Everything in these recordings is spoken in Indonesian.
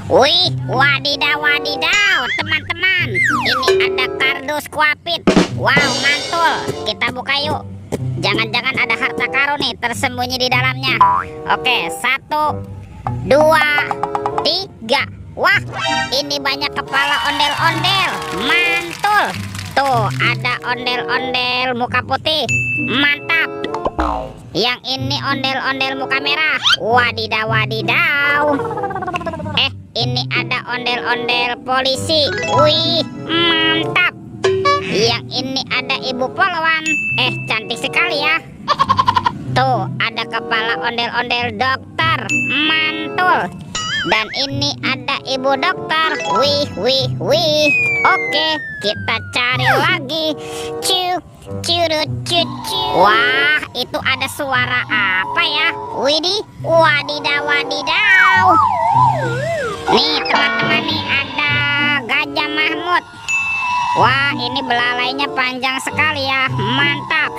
Wih, wadidaw, wadidaw, teman-teman. Ini ada kardus kuapit. Wow, mantul. Kita buka yuk. Jangan-jangan ada harta karun nih tersembunyi di dalamnya. Oke, 1, 2, 3. Wah, ini banyak kepala ondel-ondel. Mantul. Tuh, ada ondel-ondel muka putih. Mantap. Yang ini ondel-ondel muka merah. Wadidaw, wadidaw. Ini ada ondel-ondel polisi. Wih, mantap. Yang ini ada ibu polwan. Cantik sekali ya. Tuh, ada kepala ondel-ondel dokter. Mantul. Dan ini ada ibu dokter. Wih, wih, wih. Oke, kita cari lagi. Curut, wah, itu ada suara apa ya? Widih, wadidaw, wadidaw. Nih teman-teman, nih ada Gajah Mahmud. Wah, ini belalainya panjang sekali ya. Mantap.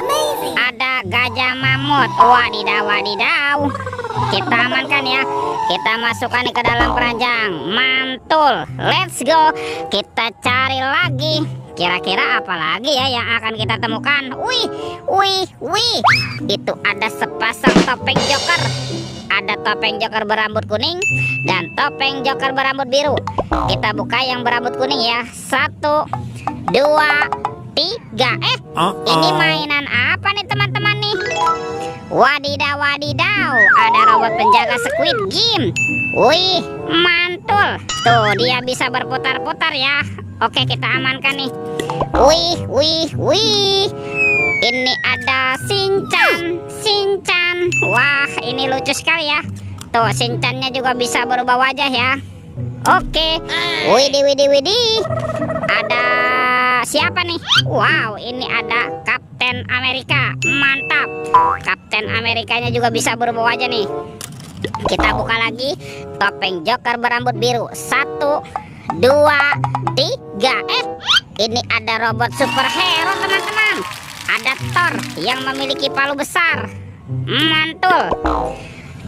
Ada Gajah Mahmud. Wadidaw, wadidaw. Kita amankan ya. Kita masukkan ke dalam keranjang. Mantul. Let's go. Kita cari lagi. Kira-kira apa lagi ya yang akan kita temukan? Wih, wih, wih. Itu ada sepasang topeng joker. Ada topeng joker berambut kuning dan topeng joker berambut biru. Kita buka yang berambut kuning ya. 1, 2, 3. Ini mainan apa nih teman-teman nih? Wadidaw, wadidaw. Ada robot penjaga Squid Game. Wih, mantul. Tuh, dia bisa berputar-putar ya. Oke, kita amankan nih. Wih, wih, wih. Ini ada Shinchan. Wah, ini lucu sekali ya. Tuh, Shinchannya juga bisa berubah wajah ya. Oke. Widih, widih, widih. Ada siapa nih? Wow, ini ada Kapten Amerika. Mantap. Kapten Amerikanya juga bisa berubah wajah nih. Kita buka lagi. Topeng joker berambut biru. 1, 2, 3. Ini ada robot superhero teman-teman. Ada Thor yang memiliki palu besar. Mantul.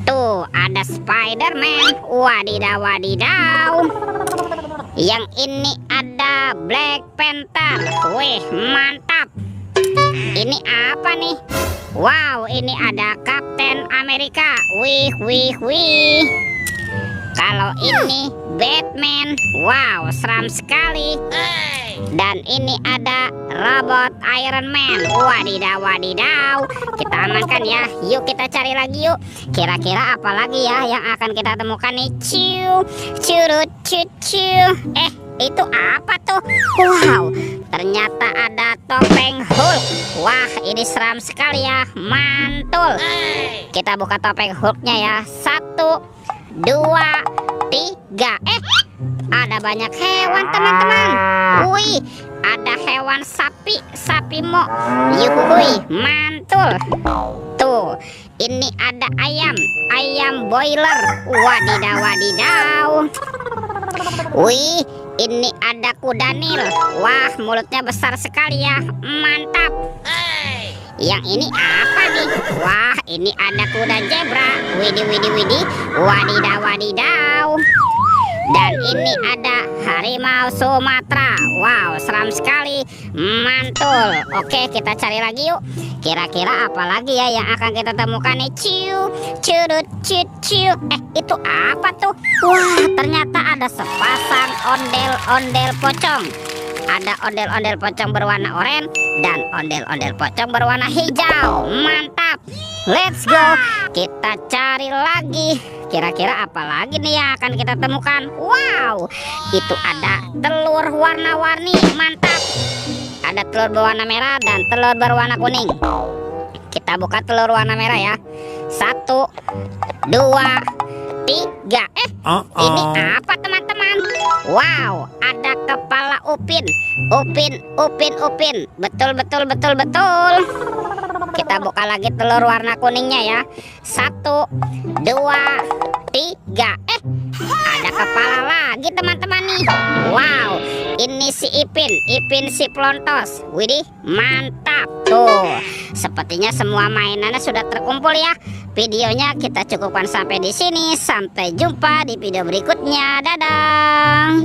Tuh, ada Spider-Man. Wadidaw, wadidaw. Yang ini ada Black Panther. Wih, mantap. Ini apa nih? Wow, ini ada Kapten Amerika. Wih, wih, wih. Kalau ini Batman. Wow, seram sekali. Dan ini ada robot Iron Man. Wadidaw, wadidaw. Kita amankan ya. Yuk kita cari lagi yuk. Kira-kira apa lagi ya yang akan kita temukan nih? Curut. Itu apa tuh? Wow, ternyata ada topeng Hulk. Wah, ini seram sekali ya. Mantul. Kita buka topeng Hulknya ya. 1, 2, 3. Ada banyak hewan teman-teman. Wih, ada hewan sapi mo. Yuhui, mantul. Tuh, ini ada ayam boiler. Wadidaw, wadidaw. Wih, ini ada kuda Nil. Wah, mulutnya besar sekali ya. Mantap. Yang ini apa nih? Wah, ini ada kuda zebra. Widih, widih, widih. Wadidaw, wadidaw. Dan ini ada harimau Sumatera. Wow, seram sekali. Mantul. Oke, kita cari lagi yuk. Kira-kira apa lagi ya yang akan kita temukan nih? Curut. Itu apa tuh? Wah, ternyata ada sepasang ondel-ondel pocong. Ada ondel-ondel pocong berwarna oranye dan ondel-ondel pocong berwarna hijau. Mantap. Let's go. Kita cari lagi. Kira-kira apa lagi nih yang akan kita temukan? Wow, itu ada telur warna-warni. Mantap. Ada telur berwarna merah dan telur berwarna kuning. Kita buka telur warna merah ya. 1, 2, 3. Ini apa teman-teman? Wow, ada kepala Upin. Betul. Kita buka lagi telur warna kuningnya ya. 1, 2, 3. Ada kepala lagi teman-teman nih. Wow, ini si Ipin si Plontos. Widih, mantap. Tuh, sepertinya semua mainannya sudah terkumpul ya. videonya kita cukupkan sampai di sini. Sampai jumpa di video berikutnya. Dadah.